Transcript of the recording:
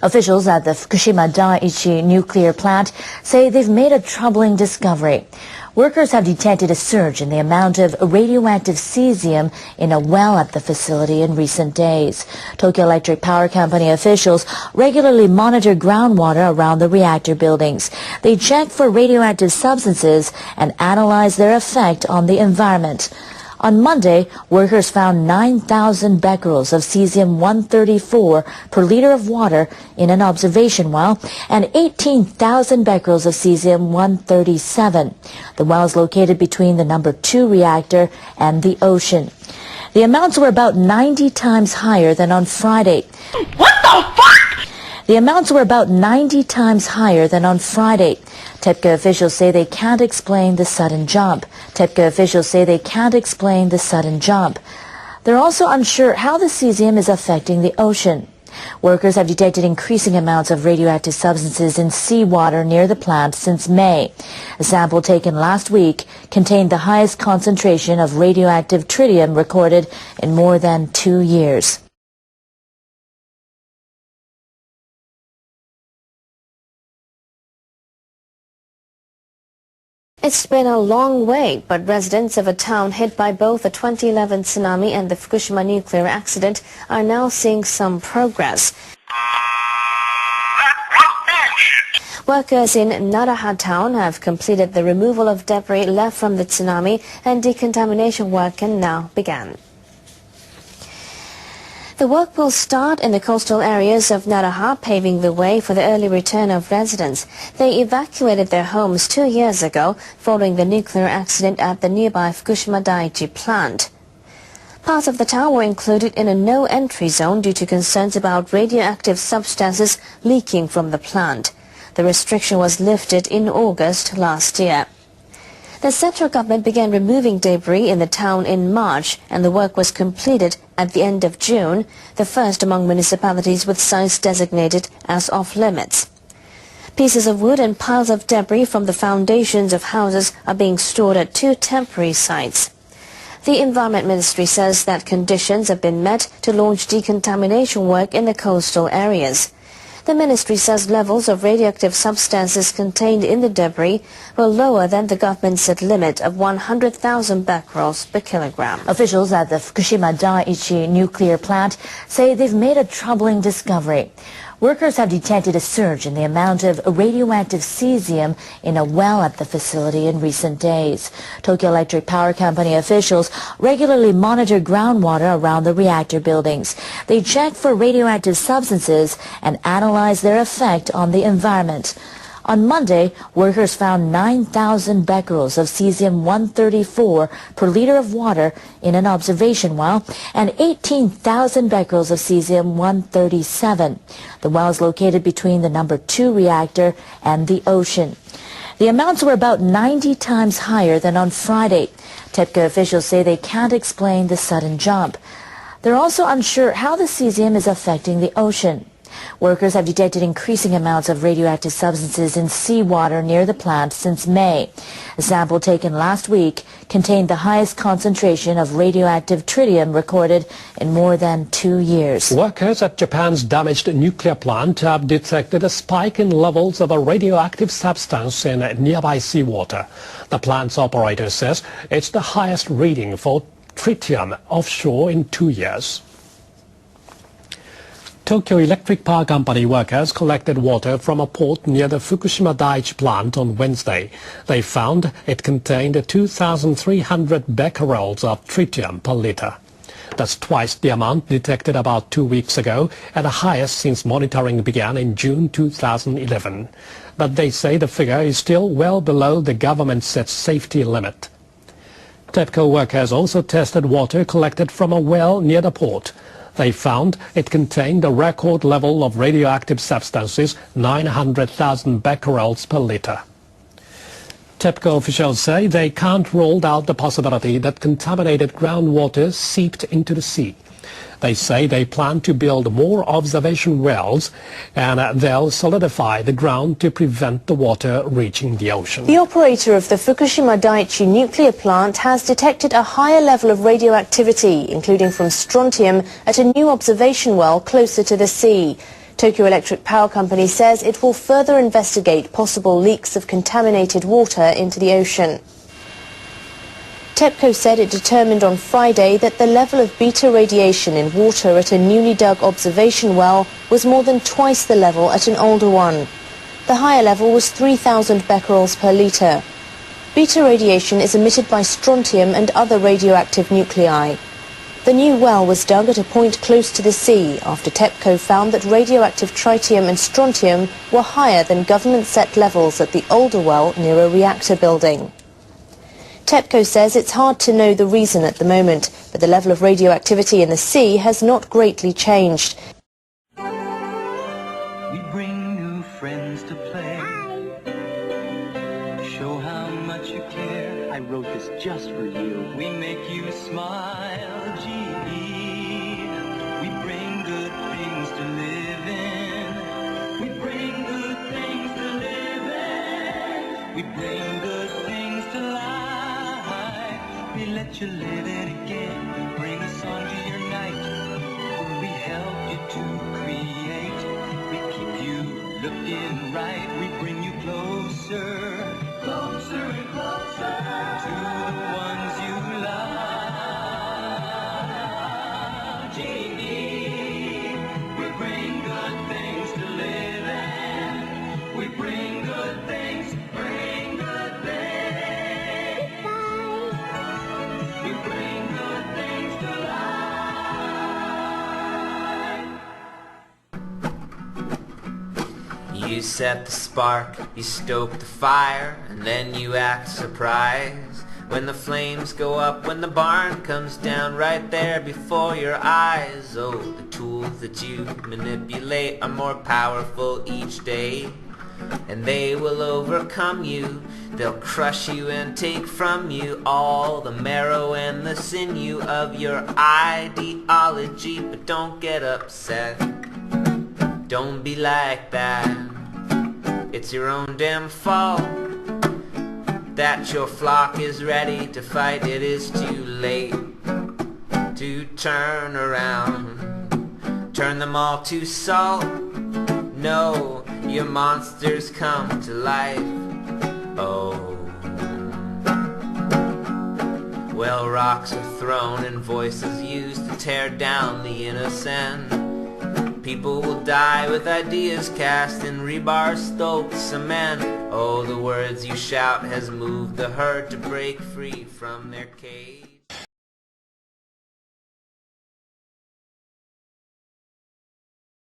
Officials at the Fukushima Daiichi nuclear plant say they've made a troubling discovery. Workers have detected a surge in the amount of radioactive cesium in a well at the facility in recent days. Tokyo Electric Power Company officials regularly monitor groundwater around the reactor buildings. They check for radioactive substances and analyze their effect on the environment. On Monday, workers found 9,000 becquerels of cesium-134 per liter of water in an observation well and 18,000 becquerels of cesium-137. The well is located between the number 2 reactor and the ocean. The amounts were about 90 times higher than on Friday. What the fuck? The amounts were about 90 times higher than on Friday. TEPCO officials say they can't explain the sudden jump. They're also unsure how the cesium is affecting the ocean. Workers have detected increasing amounts of radioactive substances in seawater near the plant since May. A sample taken last week contained the highest concentration of radioactive tritium recorded in more than 2 years. It's been a long wait, but residents of a town hit by both the 2011 tsunami and the Fukushima nuclear accident are now seeing some progress. Workers in Naraha town have completed the removal of debris left from the tsunami, and decontamination work can now begin. The work will start in the coastal areas of Naraha, paving the way for the early return of residents. They evacuated their homes 2 years ago following the nuclear accident at the nearby Fukushima Daiichi plant. Parts of the town were included in a no-entry zone due to concerns about radioactive substances leaking from the plant. The restriction was lifted in August last year. The central government began removing debris in the town in March, and the work was completed at the end of June, the first among municipalities with sites designated as off-limits. Pieces of wood and piles of debris from the foundations of houses are being stored at 2 temporary sites. The Environment Ministry says that conditions have been met to launch decontamination work in the coastal areas. The ministry says levels of radioactive substances contained in the debris were lower than the government set limit of 100,000 becquerels per kilogram. Officials at the Fukushima Daiichi nuclear plant say they've made a troubling discovery. Workers have detected a surge in the amount of radioactive cesium in a well at the facility in recent days. Tokyo Electric Power Company officials regularly monitor groundwater around the reactor buildings. They check for radioactive substances and analyze their effect on the environment. On Monday, workers found 9,000 becquerels of cesium-134 per liter of water in an observation well and 18,000 becquerels of cesium-137. The well is located between the number 2 reactor and the ocean. The amounts were about 90 times higher than on Friday. TEPCO officials say they can't explain the sudden jump. They're also unsure how the cesium is affecting the ocean. Workers have detected increasing amounts of radioactive substances in seawater near the plant since May. A sample taken last week contained the highest concentration of radioactive tritium recorded in more than 2 years. Workers at Japan's damaged nuclear plant have detected a spike in levels of a radioactive substance in nearby seawater. The plant's operator says it's the highest reading for tritium offshore in 2 years. Tokyo Electric Power Company workers collected water from a port near the Fukushima Daiichi plant on Wednesday. They found it contained 2,300 becquerels of tritium per liter. That's twice the amount detected about 2 weeks ago, and the highest since monitoring began in June 2011. But they say the figure is still well below the government-set safety limit. TEPCO workers also tested water collected from a well near the port. They found it contained a record level of radioactive substances, 900,000 becquerels per liter. TEPCO officials say they can't rule out the possibility that contaminated groundwater seeped into the sea. They say they plan to build more observation wells, and they'll solidify the ground to prevent the water reaching the ocean. The operator of the Fukushima Daiichi nuclear plant has detected a higher level of radioactivity, including from strontium, at a new observation well closer to the sea. Tokyo Electric Power Company says it will further investigate possible leaks of contaminated water into the ocean. TEPCO said it determined on Friday that the level of beta radiation in water at a newly dug observation well was more than twice the level at an older one. The higher level was 3,000 becquerels per litre. Beta radiation is emitted by strontium and other radioactive nuclei. The new well was dug at a point close to the sea after TEPCO found that radioactive tritium and strontium were higher than government-set levels at the older well near a reactor building. TEPCO says it's hard to know the reason at the moment, but the level of radioactivity in the sea has not greatly changed. We bring new friends to play. Show how much you care. I wrote this just for you. We make you smile, G.E. We bring good things to live in. We bring good things to live in. We bring good things to life. We let you live it again. Bring a song to your night. We help you to create. We keep you looking right. We bring you closer, closer and closer to the ones you love. G.E. We bring good things to live in. We bring good things, bring good things. We bring good things to life. You set the spark, you stoke the fire, and then you act surprised when the flames go up, when the barn comes down right there before your eyes. Oh, the tools that you manipulate are more powerful each day, and they will overcome you. They'll crush you and take from you all the marrow and the sinew of your ideology. But don't get upset, don't be like that. It's your own damn fault that your flock is ready to fight. It is too late to turn around, turn them all to salt. No, your monsters come to life. Oh, well, rocks are thrown and voices used to tear down the innocent. People will die with ideas cast in rebar, stoked cement. Oh, the words you shout has moved the herd to break free from their cage.